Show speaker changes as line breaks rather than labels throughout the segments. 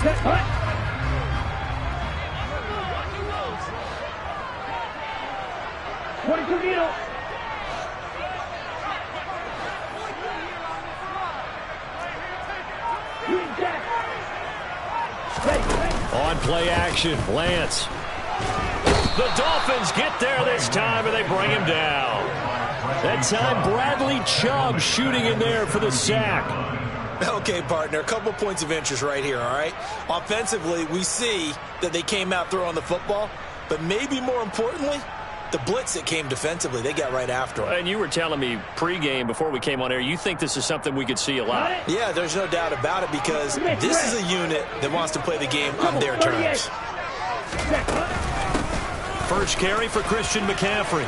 On play action, Lance. The Dolphins get there this time, and they bring him down. That time, Bradley Chubb shooting in there for the sack.
Okay, partner, a couple points of interest right here, all right? Offensively, we see that they came out throwing the football, but maybe more importantly, the blitz that came defensively, they got right after him.
And you were telling me pregame before we came on air, you think this is something we could see a lot.
Yeah, there's no doubt about it because this is a unit that wants to play the game on their terms.
First carry for Christian McCaffrey.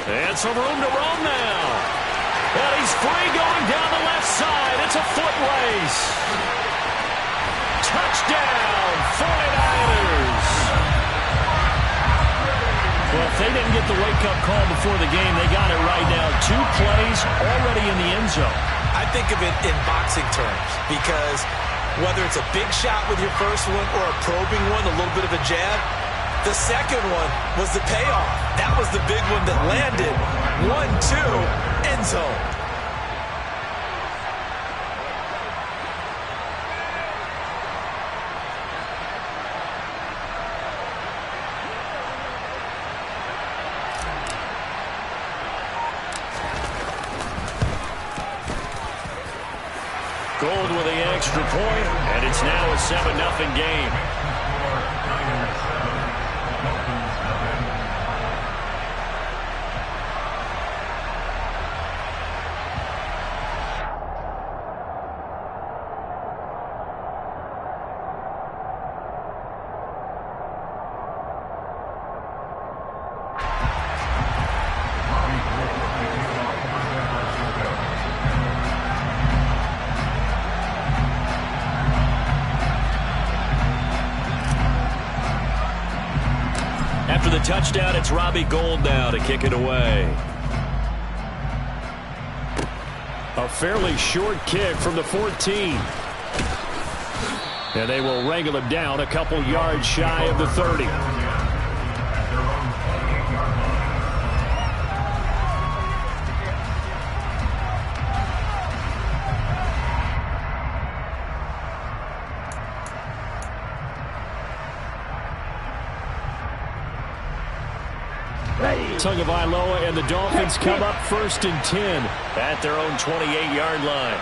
And some room to roam now. And he's free going down the left side. It's a foot race. Touchdown, 49ers. Well, if they didn't get the wake-up call before the game, they got it right now. 2 plays already in the end zone.
I think of it in boxing terms because whether it's a big shot with your first one or a probing one, a little bit of a jab, the second one was the payoff. That was the big one that landed. 1-2, end zone.
Gold with the extra point, and it's now a 7-0 game. After the touchdown, it's Robbie Gould now to kick it away. A fairly short kick from the 14. And they will wrangle him down a couple yards shy of the 30. Tagovailoa and the Dolphins come up 1st and 10 at their own 28-yard line.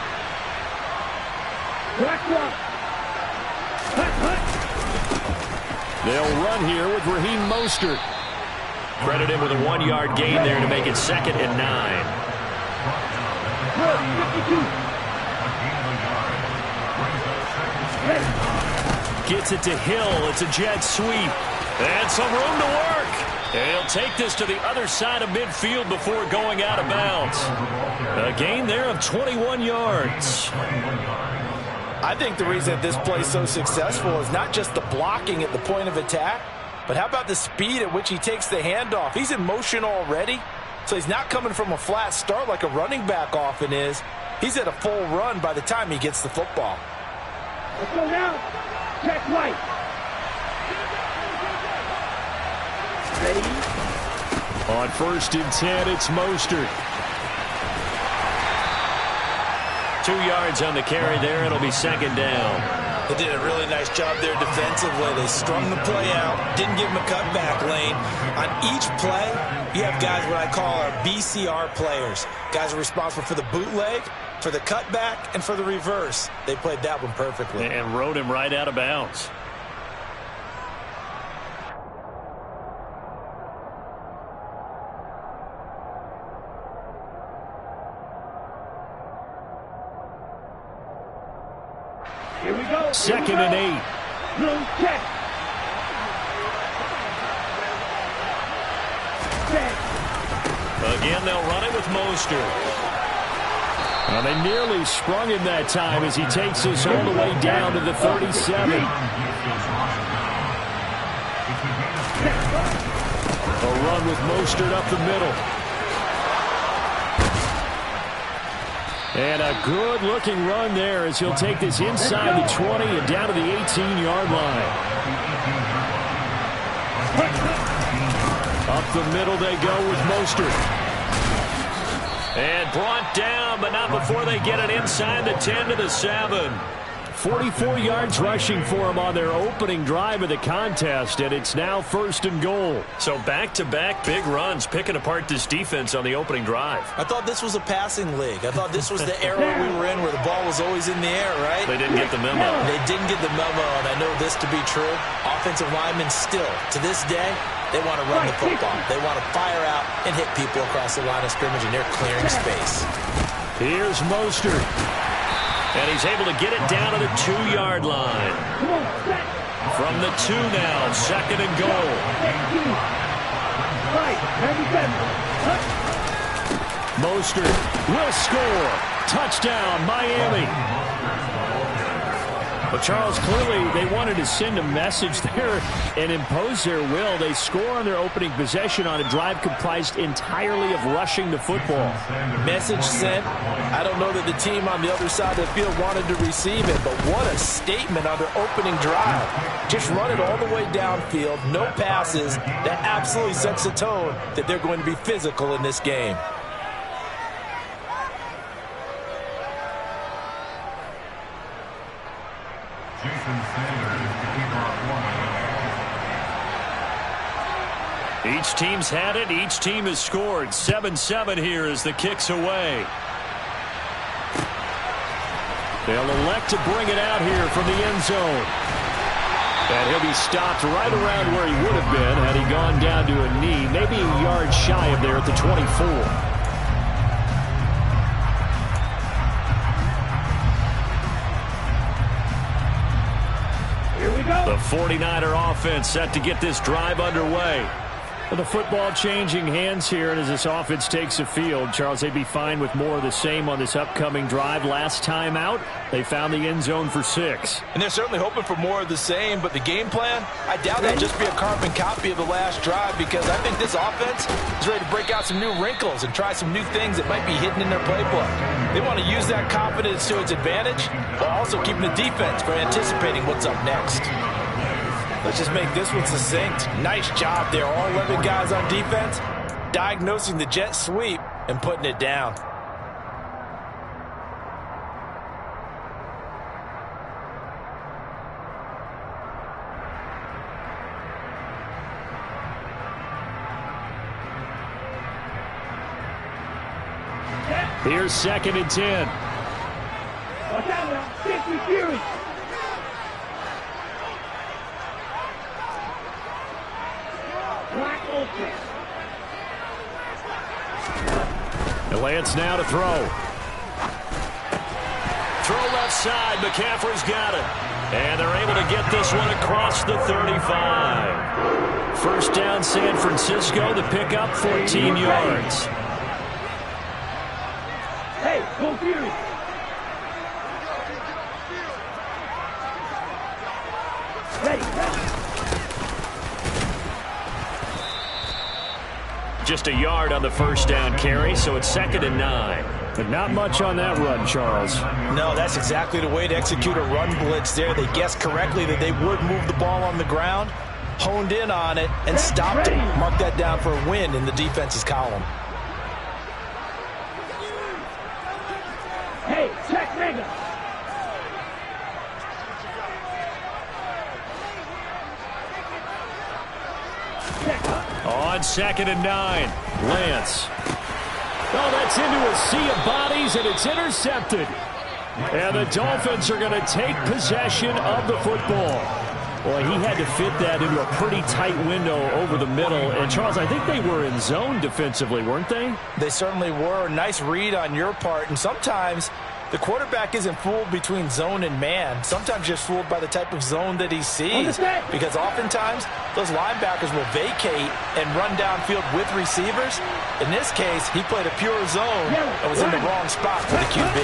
They'll run here with Raheem Mostert. Credit him with a 1-yard gain there to make it 2nd and 9. Gets it to Hill. It's a jet sweep. And some room to work. And he'll take this to the other side of midfield before going out of bounds. A gain there of 21 yards.
I think the reason that this play is so successful is not just the blocking at the point of attack, but how about the speed at which he takes the handoff? He's in motion already, so he's not coming from a flat start like a running back often is. He's at a full run by the time he gets the football.
Let's go now. Check right. Ready?
On 1st and 10, it's Mostert. 2 yards on the carry there. It'll be 2nd down.
They did a really nice job there defensively. They strung the play out, didn't give him a cutback lane. On each play, you have guys what I call our BCR players. Guys are responsible for the bootleg, for the cutback, and for the reverse. They played that one perfectly.
And rode him right out of bounds.
Here we go.
2nd and 8.
Blue check. Check.
Again, they'll run it with Mostert. Well, they nearly sprung him that time as he takes us all the way down to the 37. A run with Mostert up the middle. And a good-looking run there as he'll take this inside the 20 and down to the 18-yard line. Up the middle they go with Mostert. And brought down, but not before they get it inside the 10 to the 7. 44 yards rushing for him on their opening drive of the contest, and it's now 1st and goal. So back-to-back big runs, picking apart this defense on the opening drive.
I thought this was a passing league. I thought this was the era we were in where the ball was always in the air, right?
They didn't get the memo.
They didn't get the memo, and I know this to be true. Offensive linemen still, to this day, they want to run the football. They want to fire out and hit people across the line of scrimmage, and they're clearing space.
Here's Mostert. And he's able to get it down to the 2-yard line. From the 2 now, 2nd and goal. Mostert will score. Touchdown, Miami. But Charles, clearly they wanted to send a message there and impose their will. They score on their opening possession on a drive comprised entirely of rushing the football.
Message sent. I don't know that the team on the other side of the field wanted to receive it, but what a statement on their opening drive. Just run it all the way downfield, no passes. That absolutely sets the tone that they're going to be physical in this game.
Each team's had it. Each team has scored. 7-7 here as the kick's away. They'll elect to bring it out here from the end zone. And he'll be stopped right around where he would have been had he gone down to a knee, maybe a yard shy of there at the 24. The 49er offense set to get this drive underway. Well, the football changing hands here, and as this offense takes the field, Charles, they'd be fine with more of the same on this upcoming drive. Last time out, they found the end zone for 6.
And they're certainly hoping for more of the same, but the game plan, I doubt that'll just be a carbon copy of the last drive, because I think this offense is ready to break out some new wrinkles and try some new things that might be hidden in their playbook. They want to use that confidence to its advantage, while also keeping the defense from anticipating what's up next. Let's just make this one succinct. Nice job there. All 11 guys on defense diagnosing the jet sweep and putting it down.
Here's 2nd and 10.
Watch out now. Sticky Fury.
And Lance now to throw. Throw left side. McCaffrey's got it. And they're able to get this one across the 35. 1st down, San Francisco. The pickup, 14 yards.
Hey, go Fury. Ready.
Just a yard on the 1st down carry, so it's 2nd and 9. But not much on that run, Charles.
No, that's exactly the way to execute a run blitz there. They guessed correctly that they would move the ball on the ground, honed in on it, and stopped it. Mark that down for a win in the defense's column.
Hey, check Mega.
On 2nd and 9, Lance. Oh, that's into a sea of bodies, and it's intercepted. And the Dolphins are going to take possession of the football. Boy, he had to fit that into a pretty tight window over the middle. And, Charles, I think they were in zone defensively, weren't they?
They certainly were. Nice read on your part. And sometimes the quarterback isn't fooled between zone and man. Sometimes just fooled by the type of zone that he sees. Because oftentimes those linebackers will vacate and run downfield with receivers. In this case, he played a pure zone and was in the wrong spot for the QB.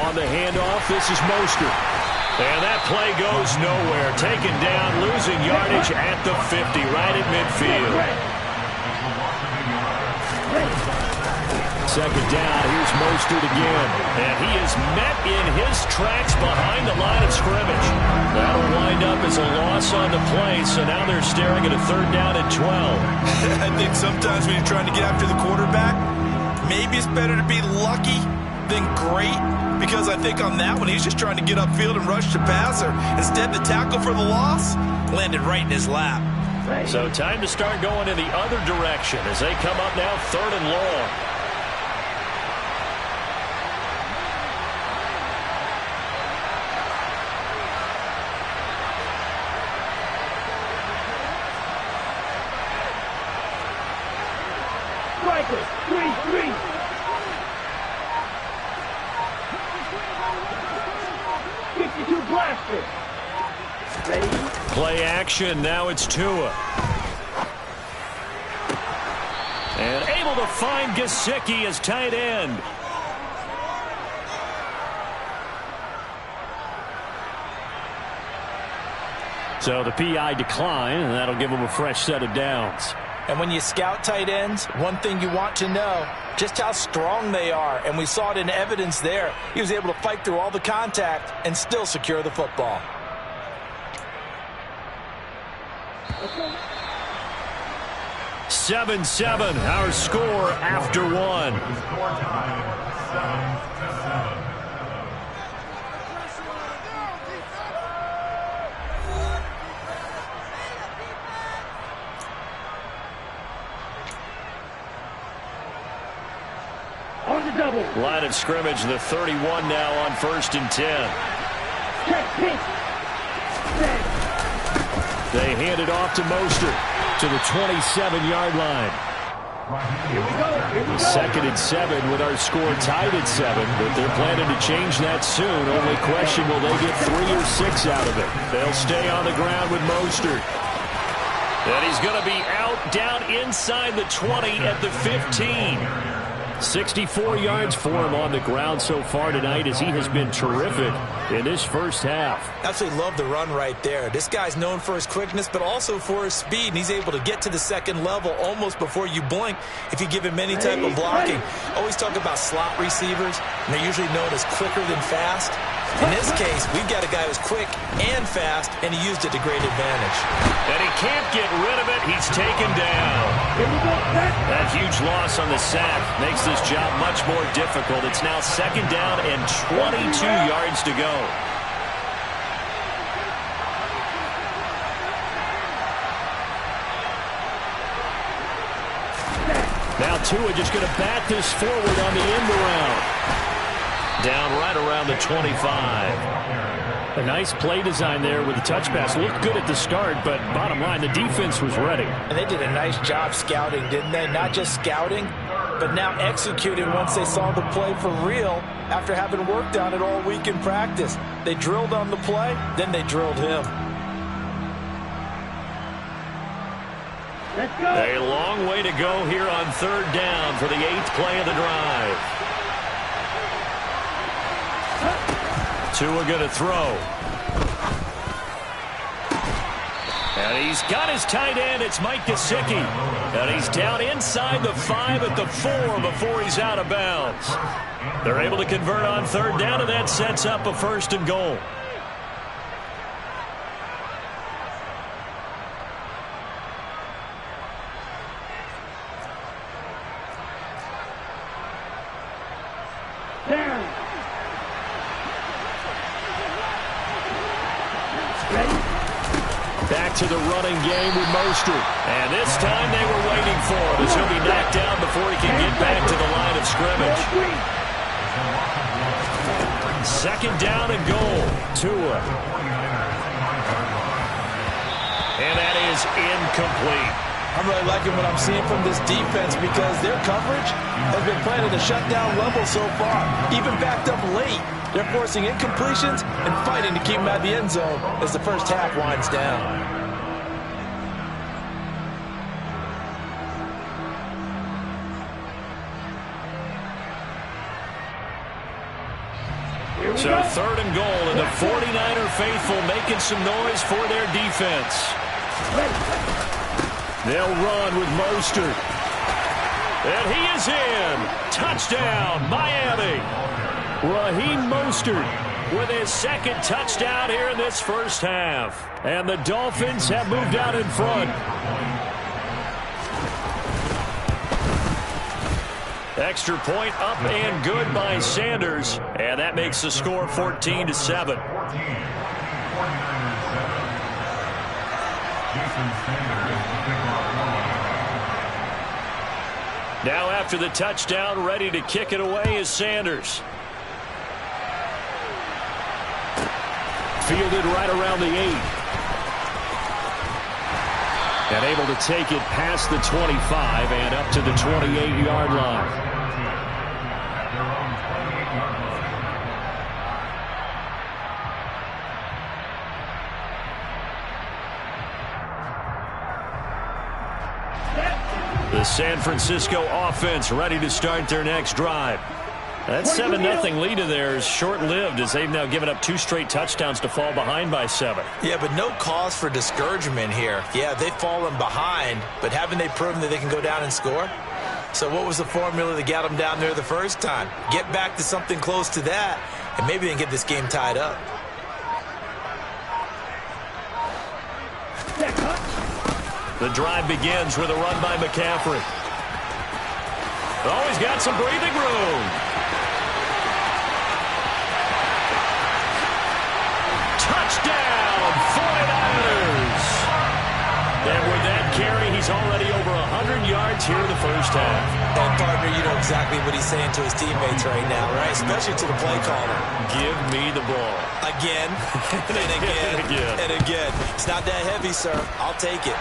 On the handoff, this is Mostert. And that play goes nowhere. Taken down, losing yardage at the 50, right at midfield. Second down, here's Mostert again. And he is met in his tracks behind the line of scrimmage. That'll wind up as a loss on the play, so now they're staring at a third down and 12.
I think sometimes when you're trying to get after the quarterback, maybe it's better to be lucky than great, because I think on that one, he's just trying to get upfield and rush the passer. Instead, the tackle for the loss landed right in his lap.
So time to start going in the other direction as they come up now third and long.
Striker, 3-3. Blaster. Ready?
Play action. Now it's Tua. And able to find Gesicki as tight end. So the PI decline, and that'll give him a fresh set of downs.
And when you scout tight ends, one thing you want to know, just how strong they are. And we saw it in evidence there. He was able to fight through all the contact and still secure the football.
Okay.
7-7, our score after one.
On the double.
Line of scrimmage, the 31 now on 1st and 10.
Check, pitch. Set.
They hand it off to Mostert to the 27-yard line.
Here we go. Here we go.
2nd and 7 with our score tied at 7, but they're planning to change that soon. Only question, will they get 3 or 6 out of it? They'll stay on the ground with Mostert. And he's going to be out down inside the 20 at the 15. 64 yards for him on the ground so far tonight as he has been terrific in this first half.
Absolutely love the run right there. This guy's known for his quickness, but also for his speed, and he's able to get to the second level almost before you blink if you give him any type of blocking. Always talk about slot receivers, and they're usually known as quicker than fast. In this case, we've got a guy who's quick and fast, and he used it to great advantage.
And he can't get rid of it. He's taken down.
Here we go. Set.
That huge loss on the sack makes this job much more difficult. It's now 2nd down and 22 yards to go. Now Tua just going to bat this forward on the end around. Down right around the 25. A nice play design there with the touch pass. Looked good at the start, but bottom line, the defense was ready.
And they did a nice job scouting, didn't they? Not just scouting, but now executing once they saw the play for real after having worked on it all week in practice. They drilled on the play, then they drilled him.
Let's go.
A long way to go here on 3rd down for the 8th play of the drive. Tua going to throw. And he's got his tight end. It's Mike Gesicki. And he's down inside the 5 at the 4 before he's out of bounds. They're able to convert on 3rd down, and that sets up a 1st and goal. Back to the running game with Mostert. And this time they were waiting for him as he'll be knocked down before he can get back to the line of scrimmage. 2nd down and goal. Tua. And that is incomplete.
I'm really liking what I'm seeing from this defense because their coverage has been playing at a shutdown level so far. Even backed up late, they're forcing incompletions and fighting to keep them out of the end zone as the first half winds down.
So 3rd and goal, and the 49er faithful making some noise for their defense. They'll run with Mostert. And he is in. Touchdown, Miami. Raheem Mostert with his second touchdown here in this first half. And the Dolphins have moved out in front. Extra point up and good by Sanders. And that makes the score 14-7. Now after the touchdown, ready to kick it away is Sanders. Fielded right around the 8. And able to take it past the 25 and up to the 28-yard line. The San Francisco offense ready to start their next drive. That 7-0 lead of theirs short-lived as they've now given up 2 straight touchdowns to fall behind by 7.
Yeah, but no cause for discouragement here. Yeah, they've fallen behind, but haven't they proven that they can go down and score? So what was the formula that got them down there the first time? Get back to something close to that, and maybe they can get this game tied up.
The drive begins with a run by McCaffrey. Oh, he's got some breathing room. Touchdown, 49ers. And with that carry, he's already over 100 yards here in the first half.
And, partner, you know exactly what he's saying to his teammates right now, right? Especially to the play caller.
Give me the ball.
Again, and again, and again. It's not that heavy, sir. I'll take it.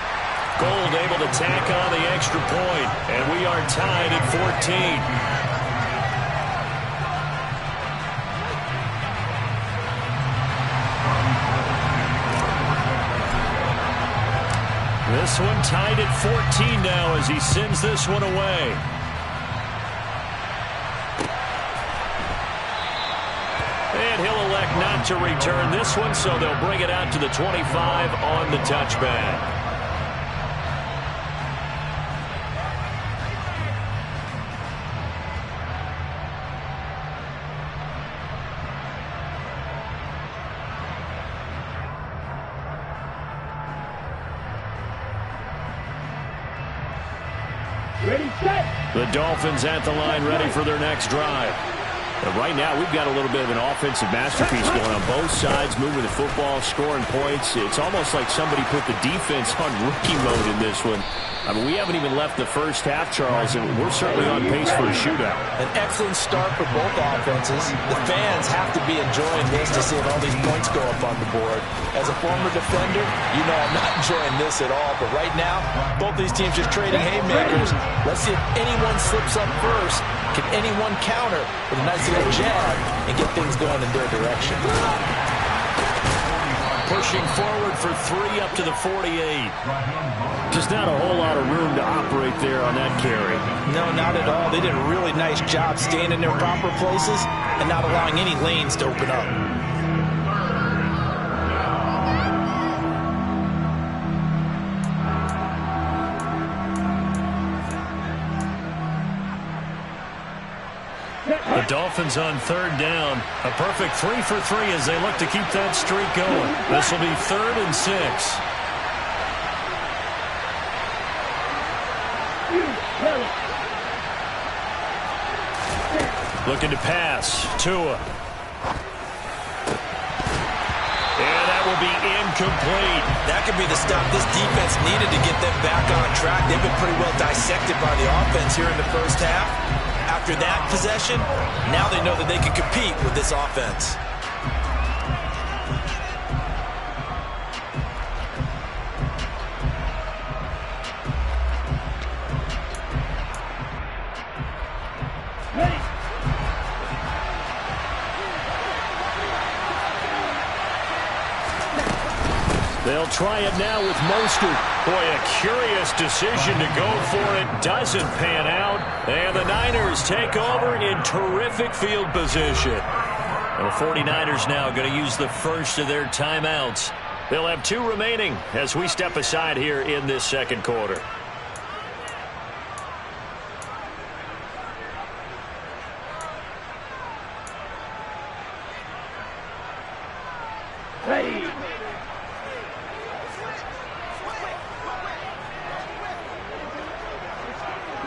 Gold able to tack on the extra point, and we are tied at 14. This one tied at 14 now as he sends this one away. And he'll elect not to return this one, so they'll bring it out to the 25 on the touchback.
Ready, set.
The Dolphins at the line ready for their next drive. And right now, we've got a little bit of an offensive masterpiece going on both sides, moving the football, scoring points. It's almost like somebody put the defense on rookie mode in this one. I mean, we haven't even left the first half, Charles, and we're certainly on pace for a shootout.
An excellent start for both offenses. The fans have to be enjoying this to see all these points go up on the board. As a former defender, you know I'm not enjoying this at all. But right now, both these teams just trading haymakers. Let's see if anyone slips up first. Can anyone counter with a nice little jab and get things going in their direction?
Pushing forward for 3 up to the 48. Just not a whole lot of room to operate there on that carry.
No, not at all. They did a really nice job staying in their proper places and not allowing any lanes to open up.
The Dolphins on 3rd down. A perfect 3 for 3 as they look to keep that streak going. This will be 3rd and 6. Looking to pass. Tua. And that will be incomplete.
That could be the stop this defense needed to get them back on track. They've been pretty well dissected by the offense here in the first half. After that possession, now they know that they can compete with this offense.
They'll try it now with Mostert. Boy, a curious decision to go for it. Doesn't pan out. And the Niners take over in terrific field position. And the 49ers now going to use the first of their timeouts. They'll have 2 remaining as we step aside here in this second quarter.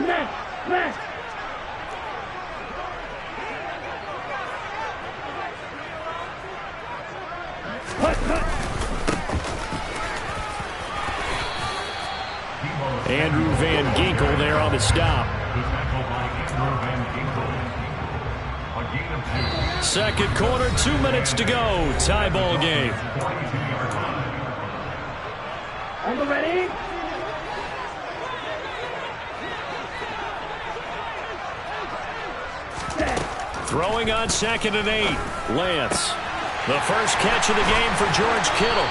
Smash! Smash! Cut! Cut!
Andrew Van Ginkel there on the stop. Second quarter, 2 minutes to go. Tie ball game.
Are you ready?
Throwing on 2nd and 8. Lance. The first catch of the game for George Kittle.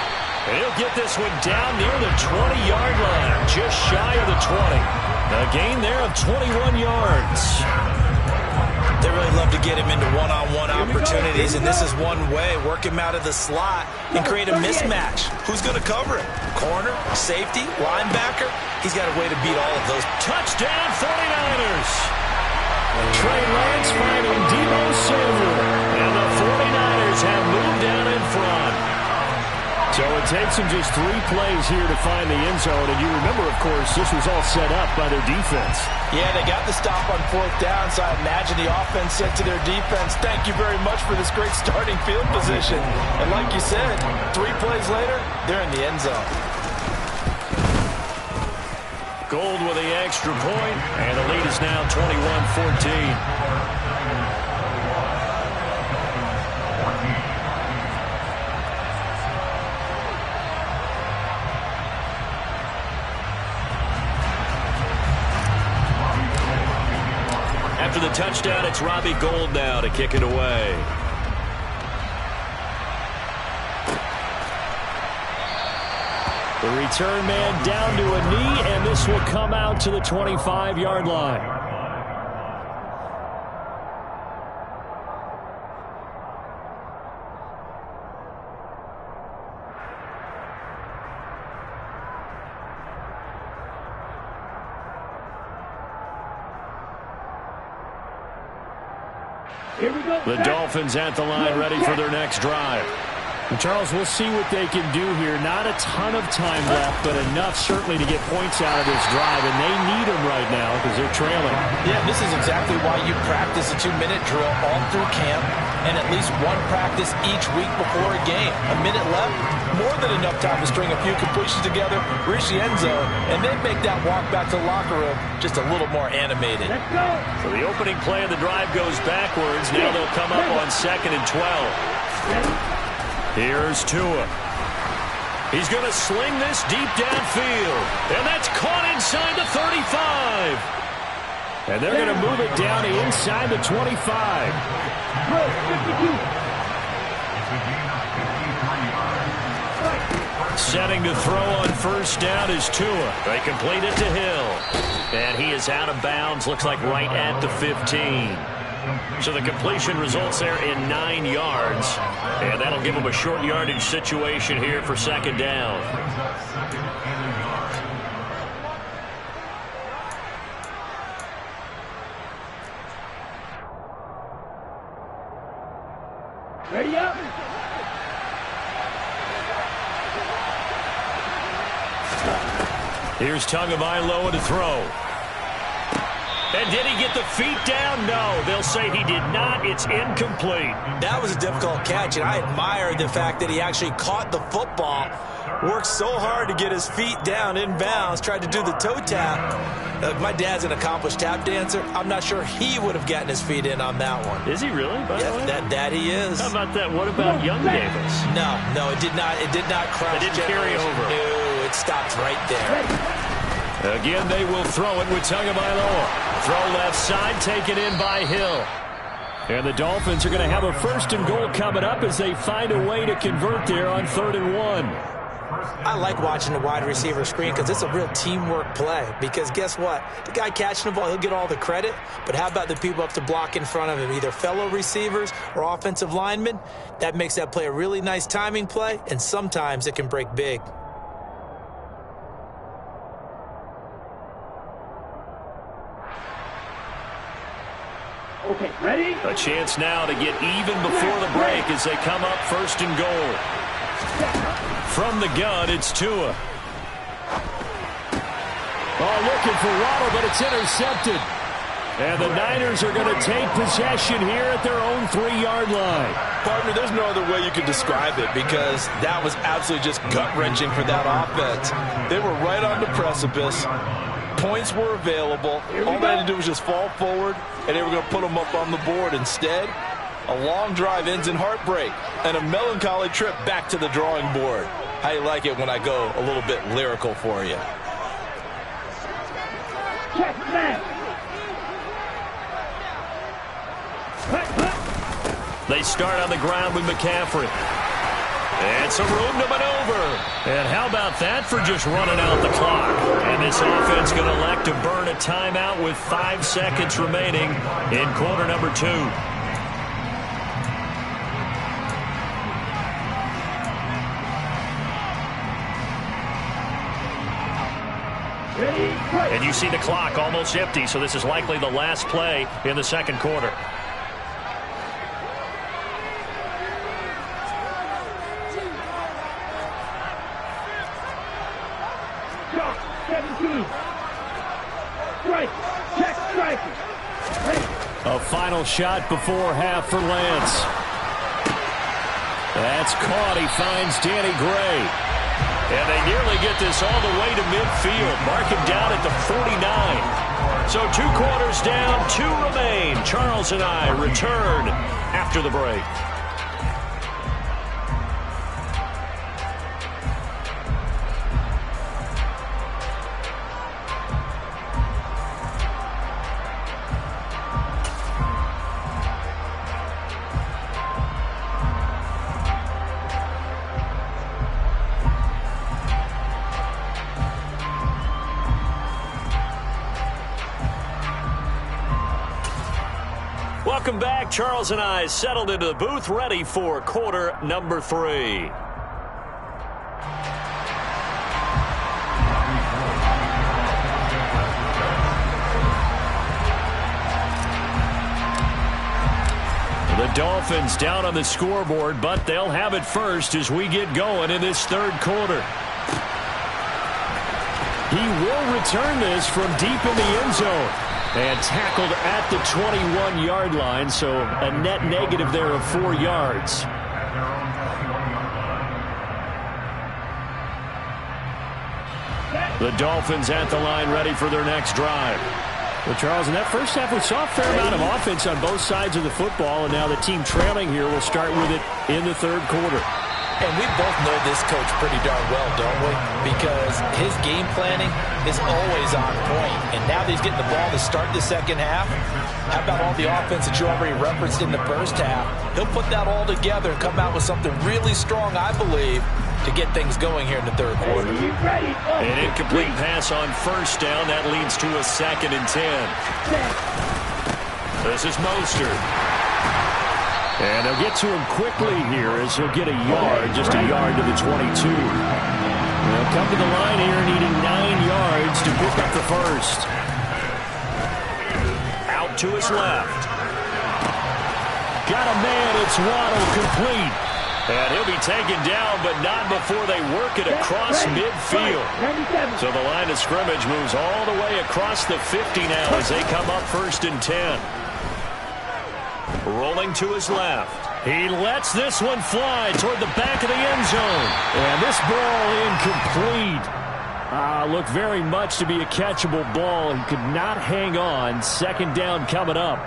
He'll get this one down near the 20-yard line, just shy of the 20. A gain there of 21 yards.
They really love to get him into one-on-one opportunities, and this is one way. Work him out of the slot and create a mismatch. Who's going to cover it? Corner, safety, linebacker? He's got a way to beat all of those.
Touchdown 49ers. Trey Lance finding Deebo Samuel. And the 49ers have moved down in front. So it takes them just 3 plays here to find the end zone. And you remember, of course, this was all set up by their defense.
Yeah, they got the stop on 4th down, so I imagine the offense said to their defense, thank you very much for this great starting field position. And like you said, 3 plays later, they're in the end zone.
Gold with the extra point, and the lead is now 21-14. After the touchdown, it's Robbie Gould now to kick it away. The return man down to a knee, and this will come out to the 25-yard line.
Here we go.
The Dolphins at the line, ready for their next drive. And Charles, we'll see what they can do here. Not a ton of time left, but enough certainly to get points out of this drive, and they need them right now because they're trailing.
Yeah, this is exactly why you practice a 2-minute drill all through camp and at least one practice each week before a game. A minute left, more than enough time to string a few completions together, reach the end zone, and then make that walk back to the locker room just a little more animated.
Let's go.
So the opening play of the drive goes backwards. Now they'll come up on 2nd and 12. Here's Tua. He's going to sling this deep downfield. And that's caught inside the 35. And they're going to move it down to inside the 25. Setting to throw on 1st down is Tua. They complete it to Hill. And he is out of bounds. Looks like right at the 15. So the completion results there in 9 yards. And that'll give them a short yardage situation here for 2nd down.
Ready up.
Here's Tagovailoa to throw. And did he get the feet down? No, they'll say he did not. It's incomplete.
That was a difficult catch, and I admire the fact that he actually caught the football, worked so hard to get his feet down in bounds, tried to do the toe tap. My dad's an accomplished tap dancer. I'm not sure he would have gotten his feet in on that one.
Is he really?
Yeah, that he is.
How about that? What about Young Davis?
No, it did not. It did not cross.
It didn't carry over.
No, it stopped right there.
Again, they will throw it with Tagovailoa. Throw left side, taken in by Hill. And the Dolphins are going to have a 1st and goal coming up as they find a way to convert there on 3rd and 1.
I like watching the wide receiver screen because it's a real teamwork play. Because guess what? The guy catching the ball, he'll get all the credit. But how about the people up to block in front of him, either fellow receivers or offensive linemen? That makes that play a really nice timing play, and sometimes it can break big.
Okay, ready?
A chance now to get even before the break as they come up 1st and goal. From the gun, it's Tua. Oh, look looking for Waddle, but it's intercepted. And the Niners are going to take possession here at their own 3-yard line.
Partner, there's no other way you could describe it because that was absolutely just gut-wrenching for that offense. They were right on the precipice. Points were available. All they had to do was just fall forward, and they were going to put them up on the board. Instead, a long drive ends in heartbreak and a melancholy trip back to the drawing board. How you like it when I go a little bit lyrical for you?
Check that.
They start on the ground with McCaffrey. And some room to maneuver. And how about that for just running out the clock? And this offense going to elect to burn a timeout with 5 seconds remaining in quarter number 2. And you see the clock almost empty, so this is likely the last play in the second quarter. A final shot before half for Lance. That's caught. He finds Danny Gray. And they nearly get this all the way to midfield. Mark him down at the 49. So 2 quarters down, 2 remain. Charles and I return after the break. Welcome back. Charles and I settled into the booth, ready for quarter number 3. The Dolphins down on the scoreboard, but they'll have it first as we get going in this third quarter. He will return this from deep in the end zone. And tackled at the 21-yard line, so a net negative there of 4 yards. The Dolphins at the line ready for their next drive. Well, Charles, in that first half, we saw a fair amount of offense on both sides of the football, and now the team trailing here will start with it in the third quarter.
And we both know this coach pretty darn well, don't we? Because his game planning is always on point. And now that he's getting the ball to start the second half, how about all the offense that you already referenced in the first half? He'll put that all together and come out with something really strong, I believe, to get things going here in the third quarter.
An incomplete pass on first down. That leads to a 2nd and 10. This is Mostert. And they'll get to him quickly here as he'll get a yard, just a yard to the 22. They'll come to the line here needing 9 yards to pick up the first. Out to his left. Got a man, it's Waddle, complete. And he'll be taken down, but not before they work it across midfield. So the line of scrimmage moves all the way across the 50 now as they come up 1st and 10. Rolling to his left. He lets this one fly toward the back of the end zone. And this ball incomplete. Looked very much to be a catchable ball. He could not hang on. 2nd down coming up.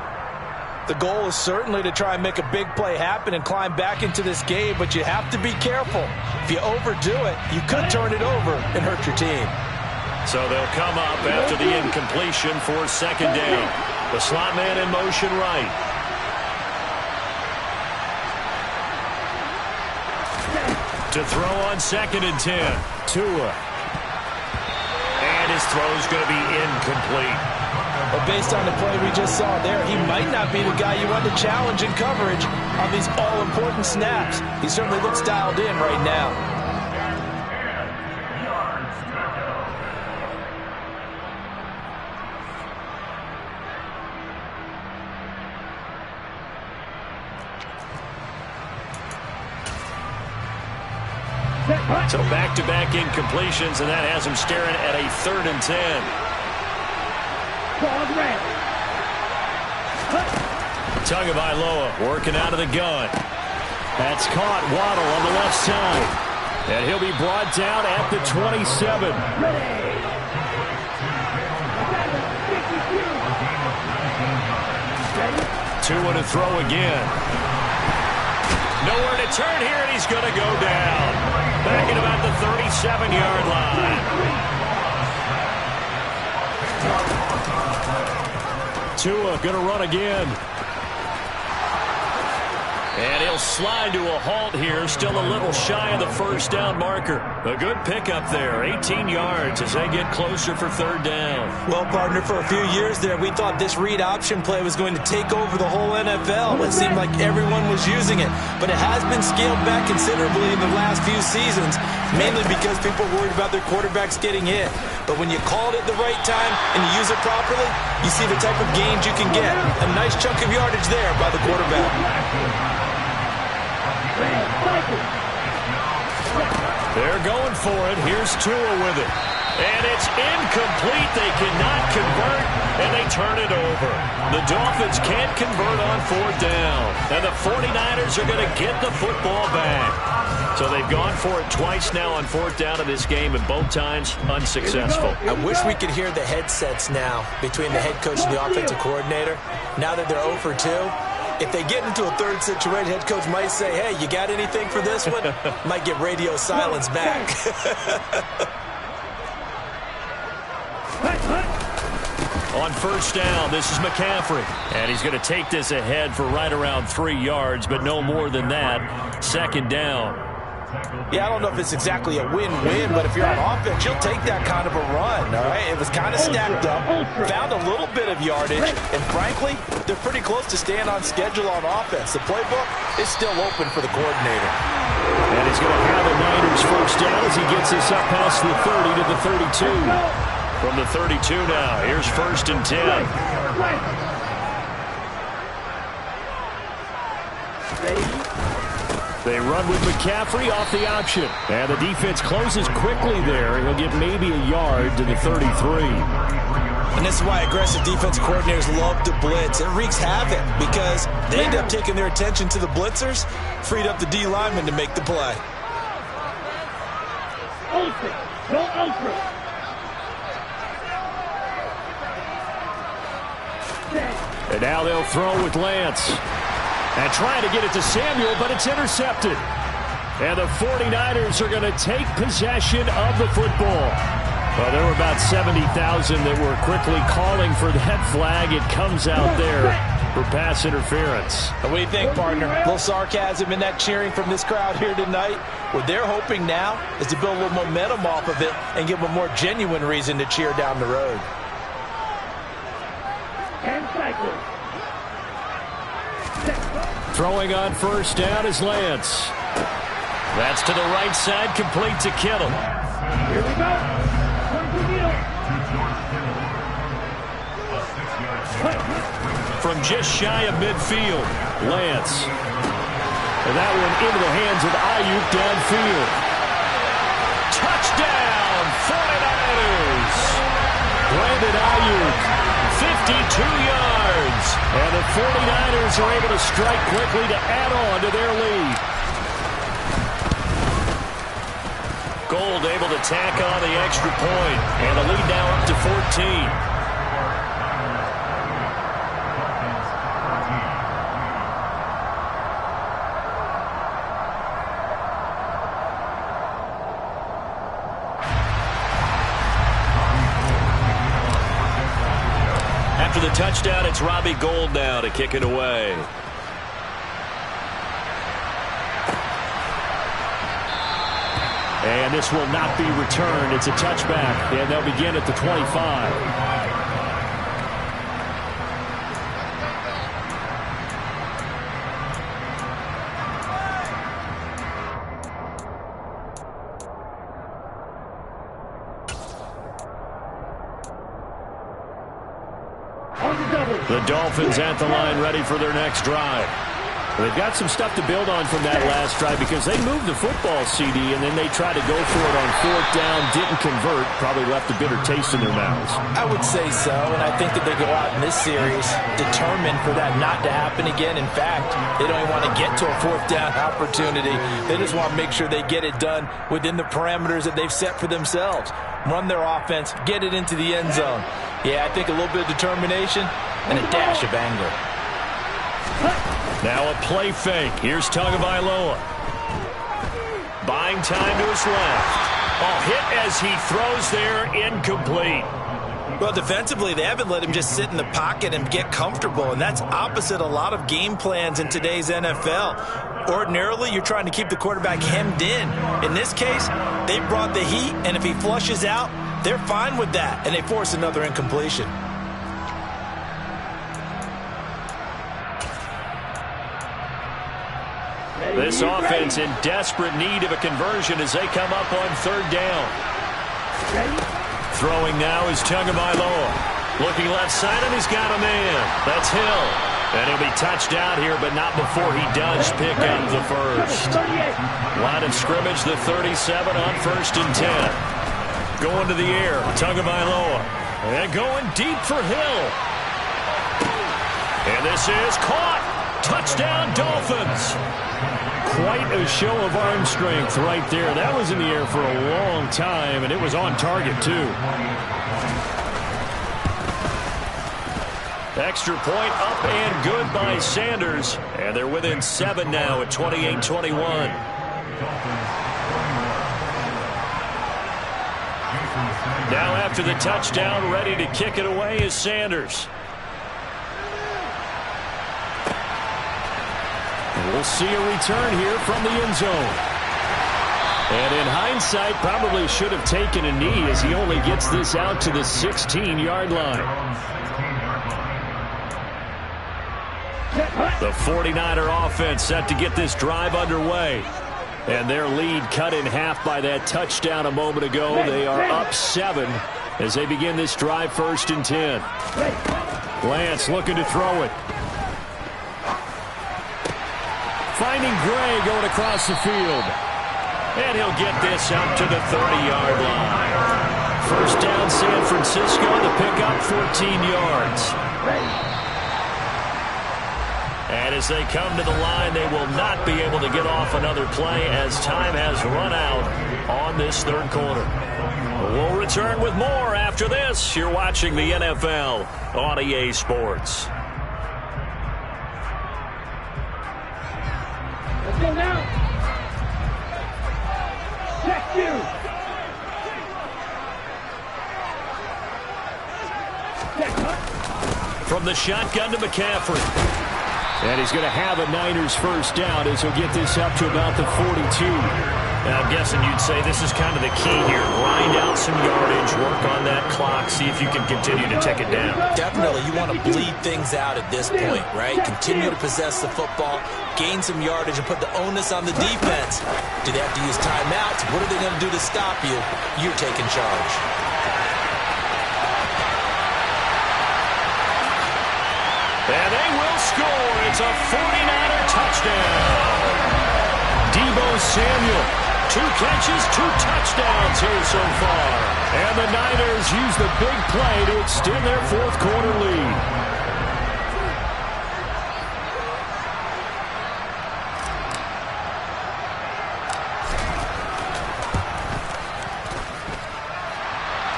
The goal is certainly to try and make a big play happen and climb back into this game, but you have to be careful. If you overdo it, you could turn it over and hurt your team.
So they'll come up after the incompletion for 2nd down. The slot man in motion right. To throw on 2nd and 10. Tua. And his throw's going to be incomplete.
But based on the play we just saw there, he might not be the guy you want to challenge in coverage on these all-important snaps. He certainly looks dialed in right now.
So back-to-back incompletions, and that has him staring at a 3rd and 10. Tagovailoa working out of the gun. That's caught. Waddle on the left side. And he'll be brought down at the 27. Tua to throw again. Nowhere to turn here, and he's going to go down. Back at about the 37-yard line. Tua going to run again. And he'll slide to a halt here, still a little shy of the first down marker. A good pickup there, 18 yards as they get closer for third down.
Well, partner, for a few years there, we thought this read option play was going to take over the whole NFL. It seemed like everyone was using it, but it has been scaled back considerably in the last few seasons, mainly because people are worried about their quarterbacks getting hit. But when you call it at the right time and you use it properly, you see the type of gains you can get. A nice chunk of yardage there by the quarterback.
They're going for it. Here's Tua with it. And it's incomplete. They cannot convert, and they turn it over. The Dolphins can't convert on fourth down. And the 49ers are going to get the football back. So they've gone for it twice now on fourth down in this game, and both times unsuccessful.
I wish we could hear the headsets now between the head coach and the offensive coordinator. Now that they're 0 for 2. If they get into a third situation, head coach might say, hey, you got anything for this one? Might get radio silence back.
On first down, this is McCaffrey. And he's going to take this ahead for right around 3 yards, but no more than that. Second down.
Yeah, I don't know if it's exactly a win-win, but if you're on offense, you'll take that kind of a run, all right? It was kind of stacked up, found a little bit of yardage, and frankly, they're pretty close to staying on schedule on offense. The playbook is still open for the coordinator.
And he's going to have the Niners first down as he gets this up past the 30 to the 32. From the 32 now, here's first and 10. They run with McCaffrey off the option. And the defense closes quickly there. He'll get maybe a yard to the 33.
And this is why aggressive defense coordinators love to blitz. It wreaks havoc because they end up taking their attention to the blitzers, freed up the D lineman to make the play.
And now they'll throw with Lance. And trying to get it to Samuel, but it's intercepted. And the 49ers are going to take possession of the football. Well, there were about 70,000 that were quickly calling for that flag. It comes out there for pass interference.
What do you think, partner? A little sarcasm in that cheering from this crowd here tonight. What they're hoping now is to build a little momentum off of it and give them a more genuine reason to cheer down the road.
And cycle.
Throwing on first down is Lance. That's to the right side, complete to Kittle.
Here we go.
From just shy of midfield, Lance. And that one into the hands of Ayuk downfield. Touchdown, 49ers. Brandon Ayuk, 52 yards. And the 49ers are able to strike quickly to add on to their lead. Gold able to tack on the extra point. And the lead now up to 14. After the touchdown, it's Robbie Gould now to kick it away. And this will not be returned. It's a touchback, and they'll begin at the 25. The Dolphins at the line, ready for their next drive. They've got some stuff to build on from that last drive because they moved the football, CD, and then they tried to go for it on 4th down, didn't convert, probably left a bitter taste in their mouths.
I would say so, and I think that they go out in this series determined for that not to happen again. In fact, they don't even want to get to a 4th down opportunity. They just want to make sure they get it done within the parameters that they've set for themselves. Run their offense, get it into the end zone. Yeah, I think a little bit of determination and a dash of anger.
Now a play fake. Here's Tagovailoa. Buying time to his left. Oh, hit as he throws there, incomplete.
Well, defensively, they haven't let him just sit in the pocket and get comfortable, and that's opposite a lot of game plans in today's NFL. Ordinarily, you're trying to keep the quarterback hemmed in. In this case, they brought the heat, and if he flushes out, they're fine with that, and they force another incompletion.
This offense in desperate need of a conversion as they come up on 3rd down. Throwing now is Tagovailoa. Looking left side, and he's got a man. That's Hill. And he'll be touched out here, but not before he does pick up the first. Line of scrimmage, the 37 on 1st and 10. Going to the air, Tagovailoa. And going deep for Hill. And this is caught. Touchdown, Dolphins. Quite a show of arm strength right there. That was in the air for a long time, and it was on target, too. Extra point up and good by Sanders. And they're within 7 now at 28-21. Now after the touchdown, ready to kick it away is Sanders. We'll see a return here from the end zone. And in hindsight, probably should have taken a knee as he only gets this out to the 16-yard line. The 49er offense set to get this drive underway. And their lead cut in half by that touchdown a moment ago. They are up 7 as they begin this drive 1st and 10. Lance looking to throw it. Finding Gray going across the field. And he'll get this up to the 30-yard line. 1st down, San Francisco. The pickup, 14 yards. And as they come to the line, they will not be able to get off another play as time has run out on this 3rd quarter. We'll return with more after this. You're watching the NFL on EA Sports.
Let's go now. Check you.
From the shotgun to McCaffrey. And he's going to have a Niners 1st down as he'll get this up to about the 42.
Now, I'm guessing you'd say this is kind of the key here. Grind out some yardage, work on that clock, see if you can continue to take it down. Definitely, you want to bleed things out at this point, right? Continue to possess the football, gain some yardage, and put the onus on the defense. Do they have to use timeouts? What are they going to do to stop you? You're taking charge.
And they will score. It's a 49er touchdown. Deebo Samuel, 2 catches, 2 touchdowns here so far. And the Niners use the big play to extend their 4th quarter lead.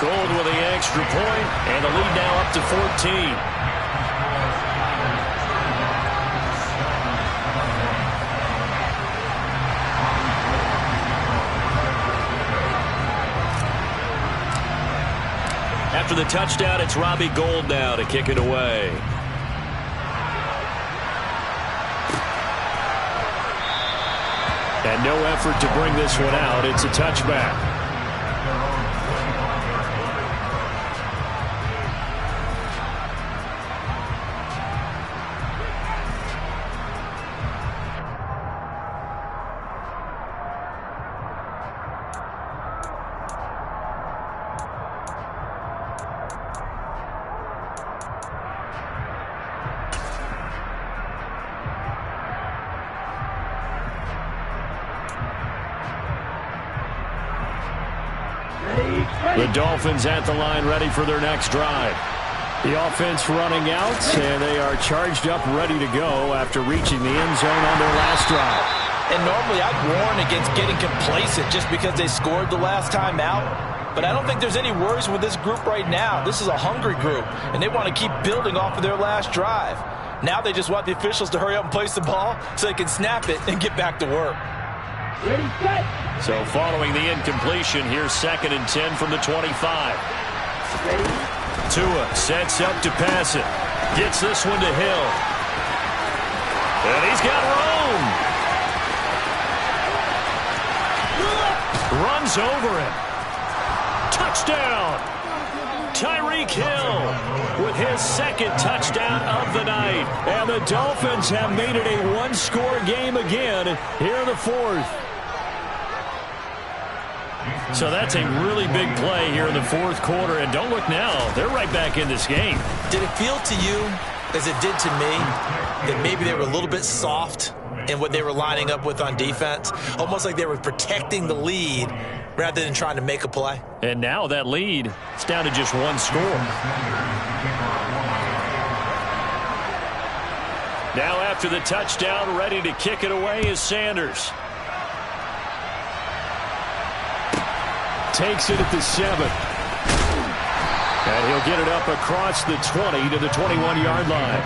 Gold with the extra point, and the lead now up to 14. After the touchdown, it's Robbie Gould now to kick it away. And no effort to bring this one out. It's a touchback. The Dolphins at the line ready for their next drive. The offense running out, and they are charged up, ready to go after reaching the end zone on their last drive.
And normally I'd warn against getting complacent just because they scored the last time out. But I don't think there's any worries with this group right now. This is a hungry group, and they want to keep building off of their last drive. Now they just want the officials to hurry up and place the ball so they can snap it and get back to work.
Ready, set.
So following the incompletion, here's 2nd and 10 from the 25.
Ready.
Tua sets up to pass it. Gets this one to Hill. And he's got room. Runs over him. Touchdown. Tyreek Hill with his 2nd touchdown of the night. And the Dolphins have made it a one-score game again here in the 4th. So that's a really big play here in the 4th quarter. And don't look now. They're right back in this game.
Did it feel to you, as it did to me, that maybe they were a little bit soft in what they were lining up with on defense? Almost like they were protecting the lead rather than trying to make a play.
And now that lead is down to just one score. Now after the touchdown, ready to kick it away is Sanders. Takes it at the 7. And he'll get it up across the 20 to the 21-yard line.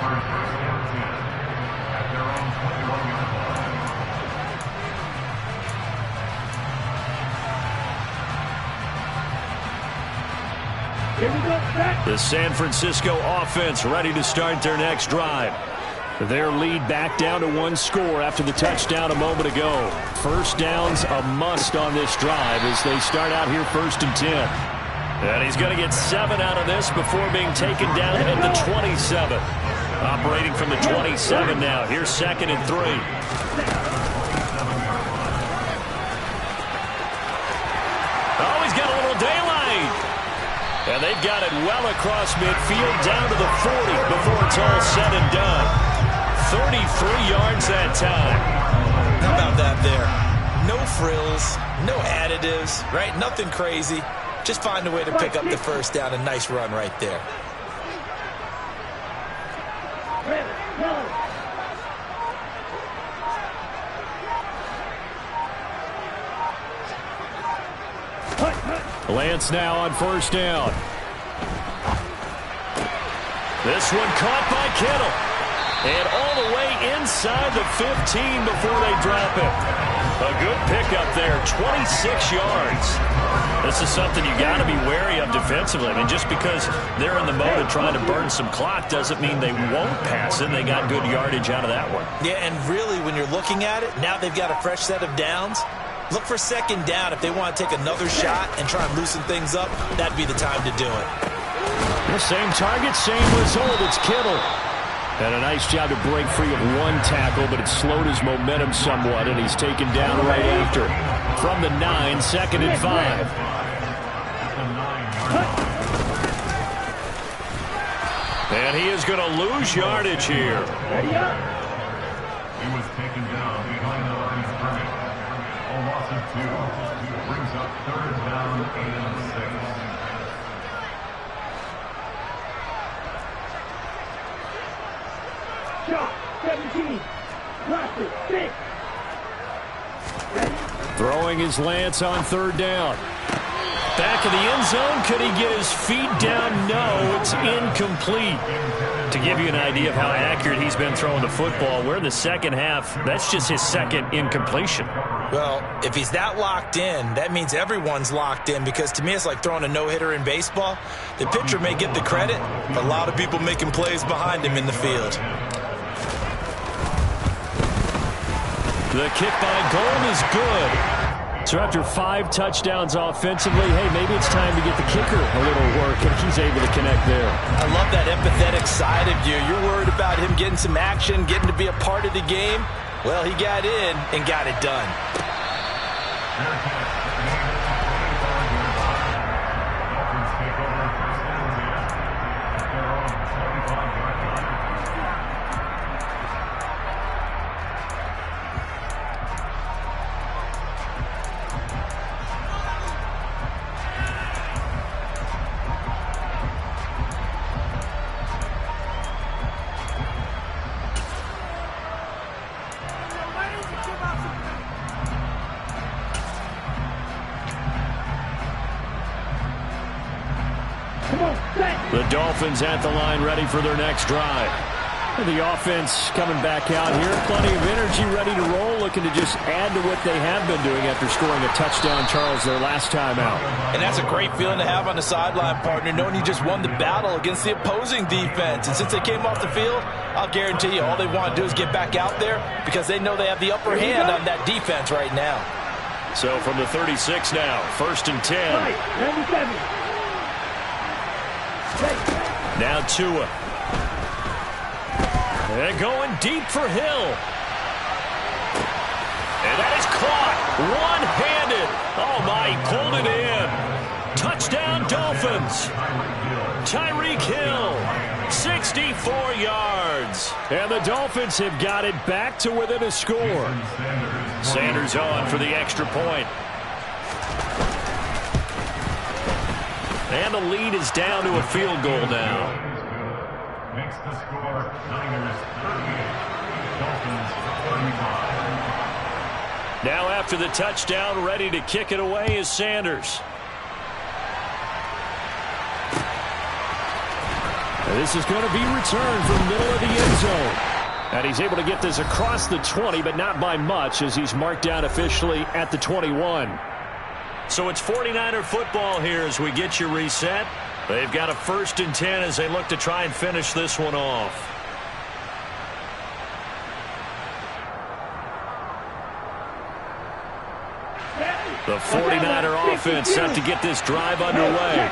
Here we go, set.
The San Francisco offense ready to start their next drive. Their lead back down to one score after the touchdown a moment ago. First down's a must on this drive as they start out here 1st and 10. And he's going to get 7 out of this before being taken down at the 27. Operating from the 27 now. Here's 2nd and 3. Oh, he's got a little daylight. And they've got it well across midfield down to the 40 before it's all said and done. 33 yards that time.
How about that there? No frills, no additives, right? Nothing crazy. Just find a way to pick up the first down. A nice run right there.
Lance now on 1st down. This one caught by Kittle. And all the way inside the 15 before they drop it. A good pickup there, 26 yards. This is something you got to be wary of defensively. I mean, just because they're in the mode of trying to burn some clock doesn't mean they won't pass it. They got good yardage out of that one.
Yeah, and really, when you're looking at it, now they've got a fresh set of downs. Look for 2nd down. If they want to take another shot and try and loosen things up, that'd be the time to do it.
The same target, same result. It's Kittle. And a nice job to break free of one tackle, but it slowed his momentum somewhat, and he's taken down right after. From the 9, 2nd and 5. And he is going to lose yardage here.
Ready up.
He was taken down behind the line of scrimmage. A loss of 2 brings up 3rd down and 6.
Shot, 17. Lost it, 6. Ready.
Throwing his Lance on 3rd down. Back in the end zone. Could he get his feet down? No, it's incomplete. To give you an idea of how accurate he's been throwing the football, we're in the 2nd half. That's just his 2nd incompletion.
Well, if he's that locked in, that means everyone's locked in, because to me it's like throwing a no-hitter in baseball. The pitcher may get the credit, but a lot of people making plays behind him in the field.
The kick by Gold is good. So after 5 touchdowns offensively, hey, maybe it's time to get the kicker a little work, and he's able to connect there.
I love that empathetic side of you. You're worried about him getting some action, getting to be a part of the game. Well, he got in and got it done.
The Dolphins at the line, ready for their next drive. The offense coming back out here. Plenty of energy, ready to roll, looking to just add to what they have been doing after scoring a touchdown, Charles, their last time out.
And that's a great feeling to have on the sideline, partner, knowing you just won the battle against the opposing defense. And since they came off the field, I'll guarantee you all they want to do is get back out there because they know they have the upper hand on that defense right now.
So from the 36 now, 1st and 10. Now Tua. And going deep for Hill. And that is caught one-handed. Oh, my, he pulled it in. Touchdown, Dolphins. Tyreek Hill, 64 yards. And the Dolphins have got it back to within a score. Sanders on for the extra point. And the lead is down to a field goal now.
Makes the score Niners 38, Dolphins 35.
Now after the touchdown, ready to kick it away is Sanders. This is going to be returned from the middle of the end zone. And he's able to get this across the 20, but not by much as he's marked down officially at the 21. So it's 49er football here as we get you reset. They've got a 1st and 10 as they look to try and finish this one off. The 49er offense set to get this drive underway.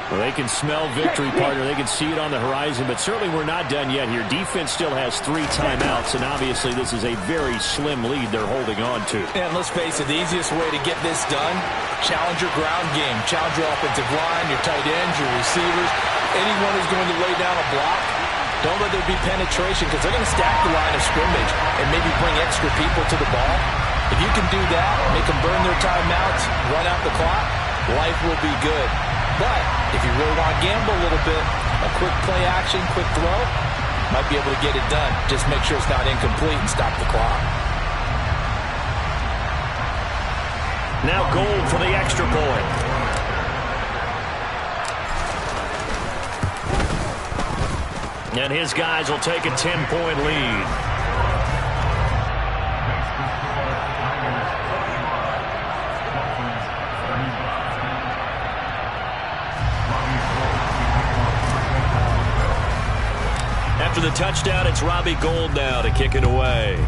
Well, they can smell victory, partner. They can see it on the horizon, but certainly we're not done yet here. Defense still has 3 timeouts, and obviously this is a very slim lead they're holding on to.
And let's face it, the easiest way to get this done, challenge your ground game. Challenge your offensive line, your tight ends, your receivers, anyone who's going to lay down a block. Don't let there be penetration because they're going to stack the line of scrimmage and maybe bring extra people to the ball. If you can do that, make them burn their timeouts, run out the clock, life will be good. But if you really want to gamble a little bit, a quick play action, quick throw, might be able to get it done. Just make sure it's not incomplete and stop the clock.
Now Gold for the extra point. And his guys will take a 10-point lead. After the touchdown, it's Robbie Gould now to kick it away.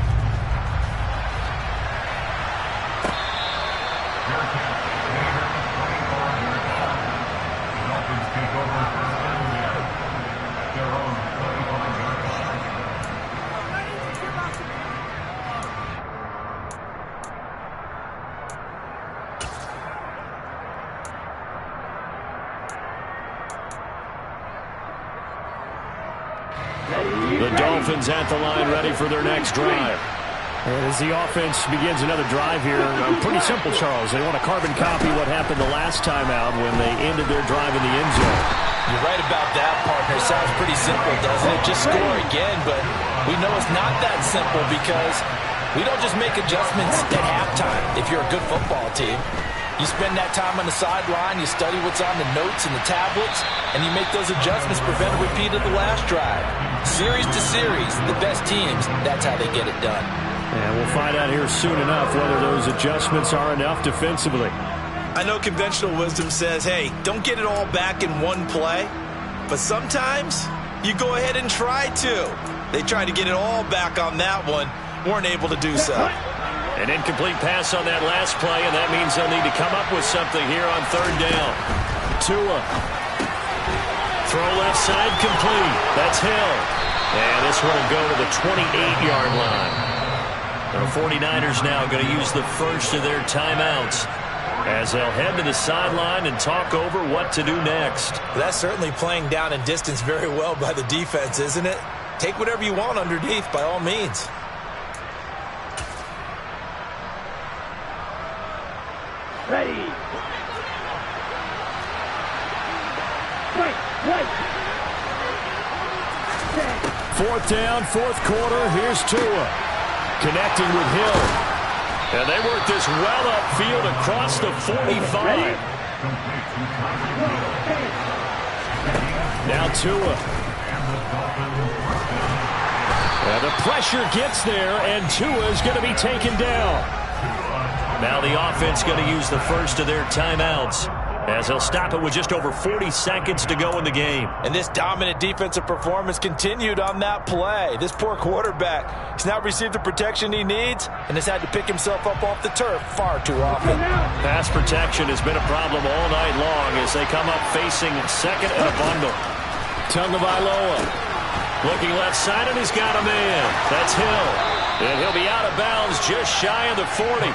The Dolphins at the line, ready for their next drive. And as the offense begins another drive here, pretty simple, Charles. They want to carbon copy what happened the last time out when they ended their drive in the end zone.
You're right about that, partner. Sounds pretty simple, doesn't it? Just score again, but we know it's not that simple because we don't just make adjustments at halftime if you're a good football team. You spend that time on the sideline, you study what's on the notes and the tablets, and you make those adjustments, prevent a repeat of the last drive. Series to series, the best teams, that's how they get it done.
And we'll find out here soon enough whether those adjustments are enough defensively.
I know conventional wisdom says, hey, don't get it all back in one play, but sometimes you go ahead and try to. They tried to get it all back on that one, weren't able to do so.
An incomplete pass on that last play, and that means they'll need to come up with something here on 3rd down. Tua. Throw left side complete. That's Hill. And this one will go to the 28-yard line. The 49ers now going to use the first of their timeouts as they'll head to the sideline and talk over what to do next.
That's certainly playing down in distance very well by the defense, isn't it? Take whatever you want underneath by all means.
Ready. Right.
4th down, 4th quarter. Here's Tua connecting with Hill. And they work this well upfield across the 45. Now Tua. And the pressure gets there, and Tua is going to be taken down. Now the offense going to use the first of their timeouts, as they'll stop it with just over 40 seconds to go in the game.
And this dominant defensive performance continued on that play. This poor quarterback, he's not received the protection he needs and has had to pick himself up off the turf far too often.
Pass protection has been a problem all night long as they come up facing second and a bundle. Tagovailoa looking left side, and he's got a man. That's Hill. And he'll be out of bounds just shy of the 40.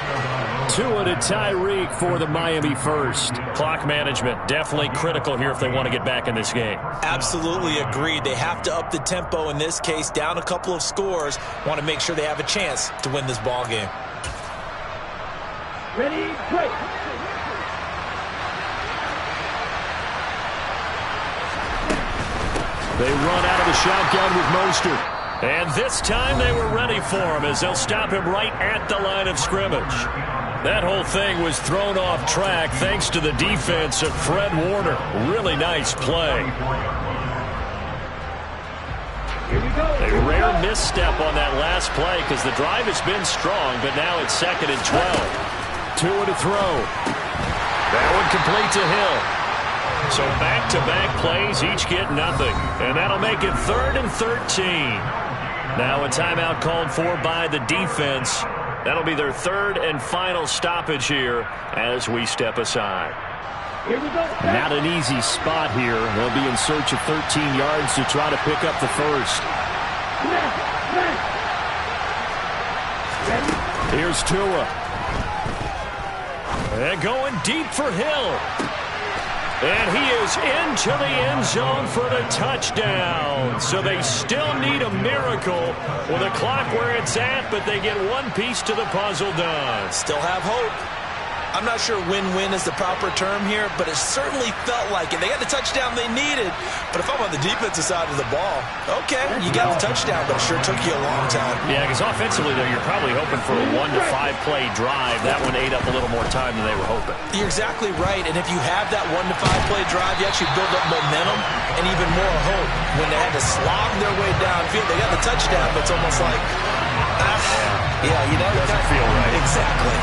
Tua to Tyreek for the Miami first. Clock management definitely critical here if they want to get back in this game.
Absolutely agreed. They have to up the tempo in this case, down a couple of scores. Want to make sure they have a chance to win this ball game.
Ready, play.
They run out of the shotgun with Mostert. And this time they were ready for him as they'll stop him right at the line of scrimmage. That whole thing was thrown off track thanks to the defense of Fred Warner. Really nice play. A rare misstep on that last play because the drive has been strong, but now it's 2nd and 12. Tua to throw. That one complete to Hill. So back-to-back plays, each get nothing. And that'll make it 3rd and 13. Now a timeout called for by the defense. That'll be their 3rd and final stoppage here as we step aside.
Here we go.
Not an easy spot here. They'll be in search of 13 yards to try to pick up the first. Here's Tua. And going deep for Hill. And he is into the end zone for the touchdown. So they still need a miracle with a clock where it's at, but they get one piece to the puzzle done.
Still have hope. I'm not sure win-win is the proper term here, but it certainly felt like it. They got the touchdown they needed, but if I'm on the defensive side of the ball, okay, you got the touchdown, but it sure took you a long time.
Yeah, because offensively, though, you're probably hoping for a 1 to 5 play drive. That one ate up a little more time than they were hoping.
You're exactly right, and if you have that 1 to 5 play drive, you actually build up momentum and even more hope. When they had to slog their way downfield, they got the touchdown, but it's almost like, yeah, you know,
it doesn't feel right.
Exactly.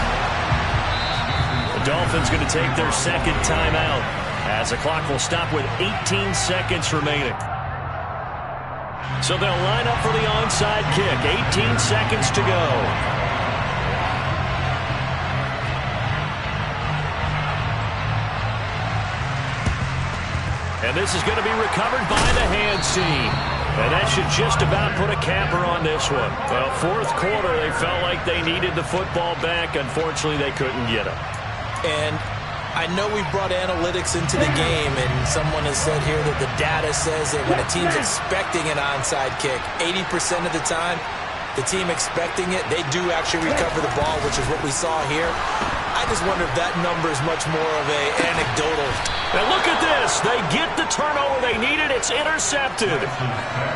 The Dolphins going to take their 2nd timeout as the clock will stop with 18 seconds remaining. So they'll line up for the onside kick. 18 seconds to go. And this is going to be recovered by the hands team. And that should just about put a capper on this one. Well, 4th quarter, they felt like they needed the football back. Unfortunately, they couldn't get it.
And I know we've brought analytics into the game, and someone has said here that the data says that when a team's expecting an onside kick, 80% of the time, the team expecting it, they do actually recover the ball, which is what we saw here. I just wonder if that number is much more of a anecdotal.
And look at this. They get the turnover they needed. It's intercepted.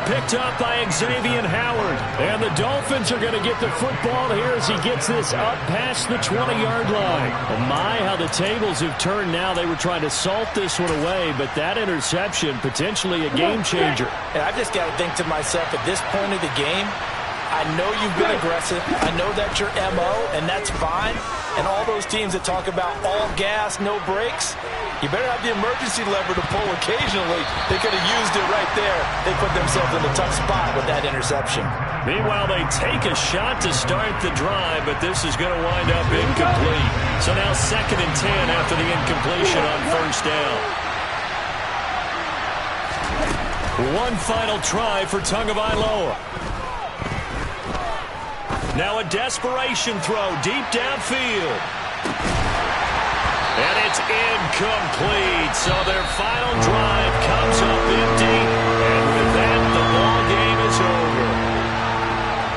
Picked up by Xavier Howard. And the Dolphins are going to get the football here as he gets this up past the 20-yard line. Oh my, how the tables have turned now. They were trying to salt this one away, but that interception, potentially a game changer.
And I just got to think to myself, at this point of the game, I know you've been aggressive. I know that's your MO, and that's fine. And all those teams that talk about all gas, no brakes, you better have the emergency lever to pull occasionally. They could have used it right there. They put themselves in a tough spot with that interception.
Meanwhile, they take a shot to start the drive, but this is going to wind up incomplete. So now 2nd and 10 after the incompletion on 1st down. One final try for Tagovailoa. Now a desperation throw deep downfield. And it's incomplete. So their final drive comes up empty. And with that, the ball game is over.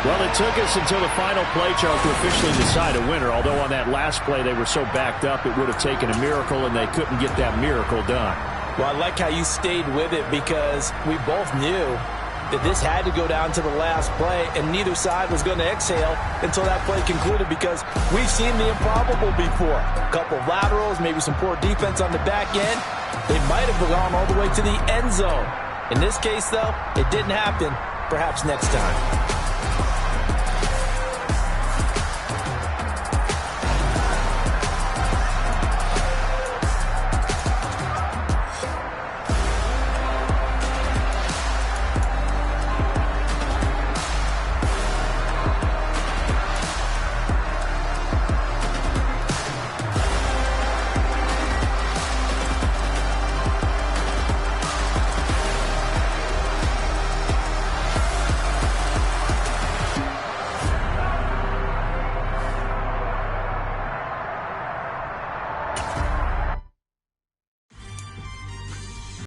Well, it took us until the final play, Charles, to officially decide a winner. Although on that last play they were so backed up, it would have taken a miracle, and they couldn't get that miracle done.
Well, I like how you stayed with it because we both knew that this had to go down to the last play, and neither side was going to exhale until that play concluded because we've seen the improbable before. A couple of laterals, maybe some poor defense on the back end, They might have gone all the way to the end zone. In this case, though, it didn't happen. Perhaps next time.